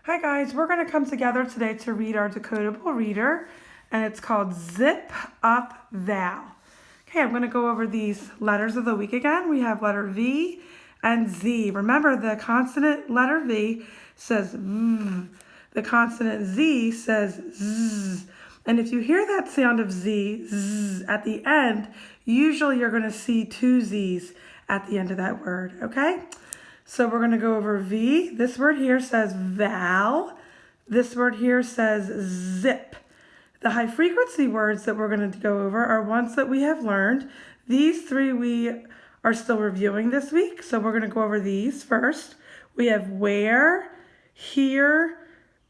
Hi guys, we're going to come together today to read our decodable reader, and it's called Up Val. Okay, I'm going to go over these letters of the week again. We have letter V and Z. Remember, the consonant letter V says V. The consonant Z says Z. And if you hear that sound of Z, Z at the end, usually you're going to see two Z's at the end of that word, okay? So we're going to go over V. This word here says val. This word here says zip. The high frequency words that we're going to go over are ones that we have learned. These three we are still reviewing this week. So we're going to go over these first. We have where, here,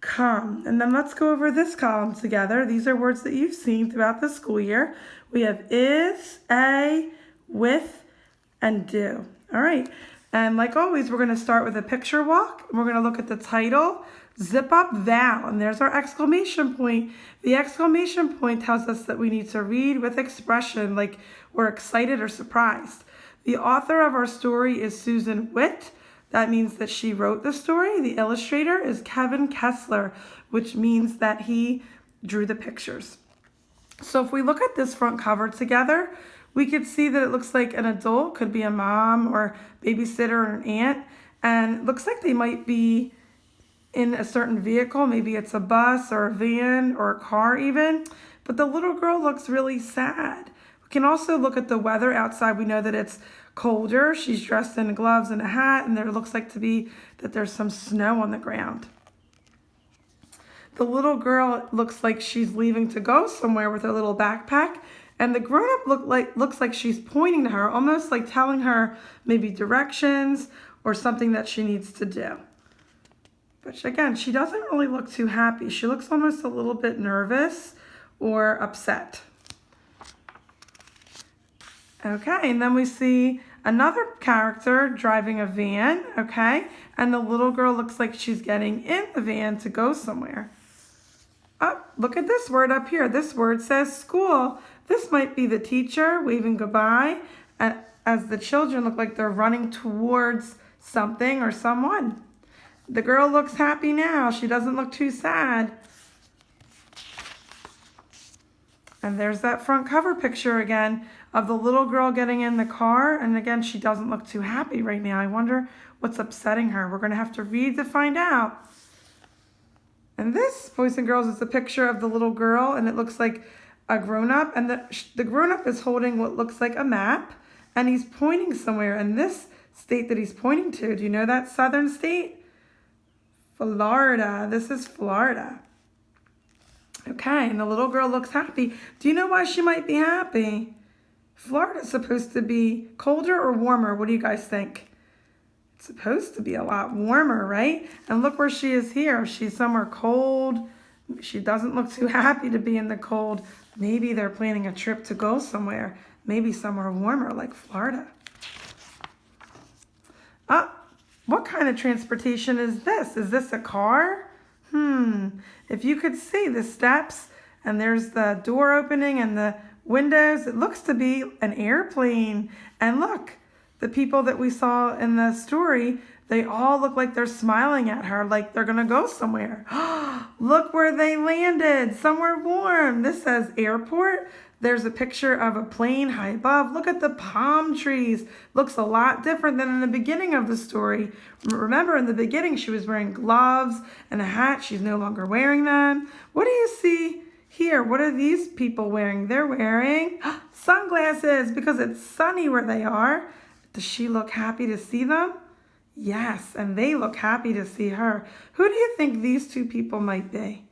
come. And then let's go over this column together. These are words that you've seen throughout the school year. We have is, a, with, and do. All right. And like always, we're going to start with a picture walk. We're going to look at the title, Zip Up Val. And there's our exclamation point. The exclamation point tells us that we need to read with expression, like we're excited or surprised. The author of our story is Susan Witt. That means that she wrote the story. The illustrator is Kevin Kessler, which means that he drew the pictures. So if we look at this front cover together, we could see that it looks like an adult, could be a mom or babysitter or an aunt, and it looks like they might be in a certain vehicle. Maybe it's a bus or a van or a car even, but the little girl looks really sad. We can also look at the weather outside. We know that it's colder. She's dressed in gloves and a hat, and there looks like to be that there's some snow on the ground. The little girl looks like she's leaving to go somewhere with her little backpack. And the grown-up looks like she's pointing to her, almost like telling her maybe directions or something that she needs to do. But again, she doesn't really look too happy. She looks almost a little bit nervous or upset. Okay, and then we see another character driving a van, okay? And the little girl looks like she's getting in the van to go somewhere. Oh, look at this word up here. This word says school. This might be the teacher waving goodbye as the children look like they're running towards something or someone. The girl looks happy now. She doesn't look too sad. And there's that front cover picture again of the little girl getting in the car. And again, she doesn't look too happy right now. I wonder what's upsetting her. We're going to have to read to find out. And this, boys and girls, is a picture of the little girl, and it looks like a grown-up, and the grown-up is holding what looks like a map, and he's pointing somewhere. And this state that he's pointing to, do you know that southern state? Florida. This is Florida. Okay, and the little girl looks happy. Do you know why she might be happy? Florida's supposed to be colder or warmer? What do you guys think? It's supposed to be a lot warmer, right? And look where she is here. She's somewhere cold. She doesn't look too happy to be in the cold. Maybe they're planning a trip to go somewhere. Maybe somewhere warmer like Florida. What kind of transportation is this? Is this a car? If you could see the steps and there's the door opening and the windows, it looks to be an airplane. And look, the people that we saw in the story, they all look like they're smiling at her, like they're going to go somewhere. Look where they landed, somewhere warm. This says airport. There's a picture of a plane high above. Look at the palm trees. Looks a lot different than in the beginning of the story. Remember, in the beginning, she was wearing gloves and a hat. She's no longer wearing them. What do you see here? What are these people wearing? They're wearing sunglasses because it's sunny where they are. Does she look happy to see them? Yes, and they look happy to see her. Who do you think these two people might be?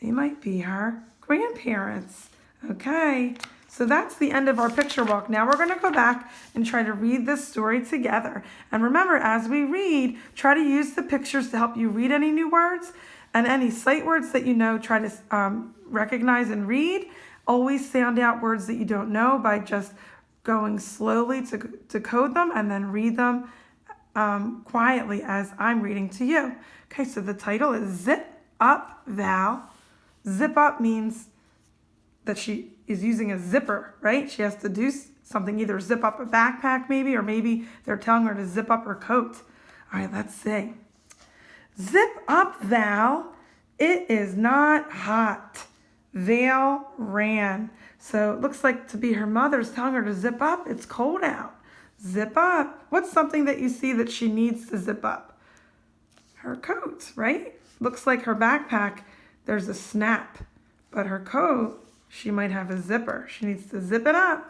They might be her grandparents. Okay, so that's the end of our picture walk. Now we're going to go back and try to read this story together. And remember, as we read, try to use the pictures to help you read any new words and any sight words that you know, try to recognize and read. Always sound out words that you don't know by just going slowly to decode them and then read them quietly as I'm reading to you. Okay, so the title is Zip Up Val. Zip up means that she is using a zipper, right? She has to do something, either zip up a backpack maybe, or maybe they're telling her to zip up her coat. All right, let's see. Zip up, Val. It is not hot. Val ran. So it looks like to be her mother's telling her to zip up. It's cold out. Zip up. What's something that you see that she needs to zip up? Her coat, right? Looks like her backpack, there's a snap. But her coat, she might have a zipper. She needs to zip it up.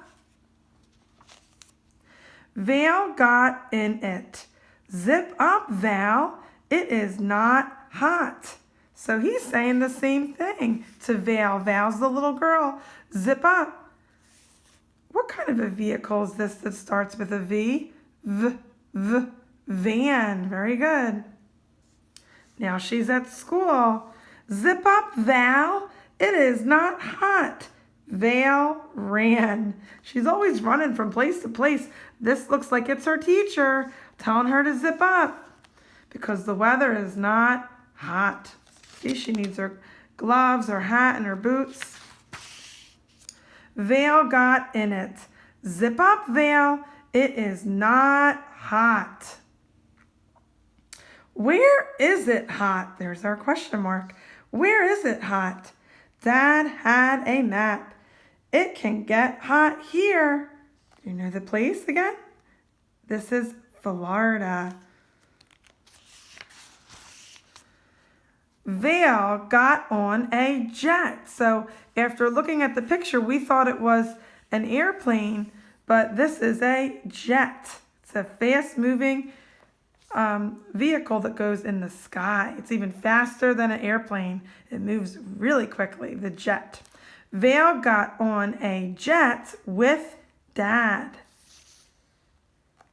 Val got in it. Zip up, Val. It is not hot. So he's saying the same thing to Val. Val's the little girl. Zip up. What kind of a vehicle is this that starts with a V? Van. Very good. Now she's at school. Zip up, Val. It is not hot. Val ran. She's always running from place to place. This looks like it's her teacher telling her to zip up because the weather is not hot. See, she needs her gloves, her hat, and her boots. Val got in it. Zip up, Val. It is not hot. Where is it hot? There's our question mark. Where is it hot? Dad had a map. It can get hot here. Do you know the place again? This is Florida. Val got on a jet. So after looking at the picture, we thought it was an airplane, but this is a jet. It's a fast-moving vehicle that goes in the sky. It's even faster than an airplane. It moves really quickly, the jet. Val got on a jet with Dad.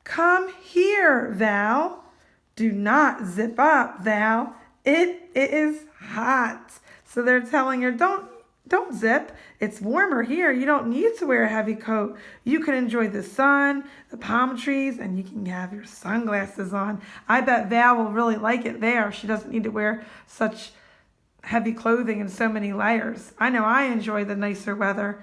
Come here, Val. Do not zip up, Val. It is hot. So they're telling her, don't zip. It's warmer here. You don't need to wear a heavy coat. You can enjoy the sun, the palm trees, and you can have your sunglasses on. I bet Val will really like it there. She doesn't need to wear such heavy clothing and so many layers. I know I enjoy the nicer weather,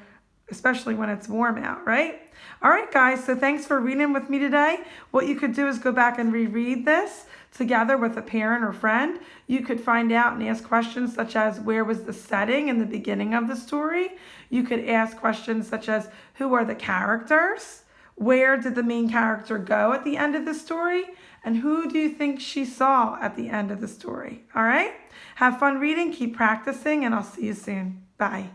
especially when it's warm out, right? All right, guys, so thanks for reading with me today. What you could do is go back and reread this together with a parent or friend. You could find out and ask questions such as, where was the setting in the beginning of the story? You could ask questions such as, who are the characters? Where did the main character go at the end of the story? And who do you think she saw at the end of the story? All right? Have fun reading, keep practicing, and I'll see you soon. Bye.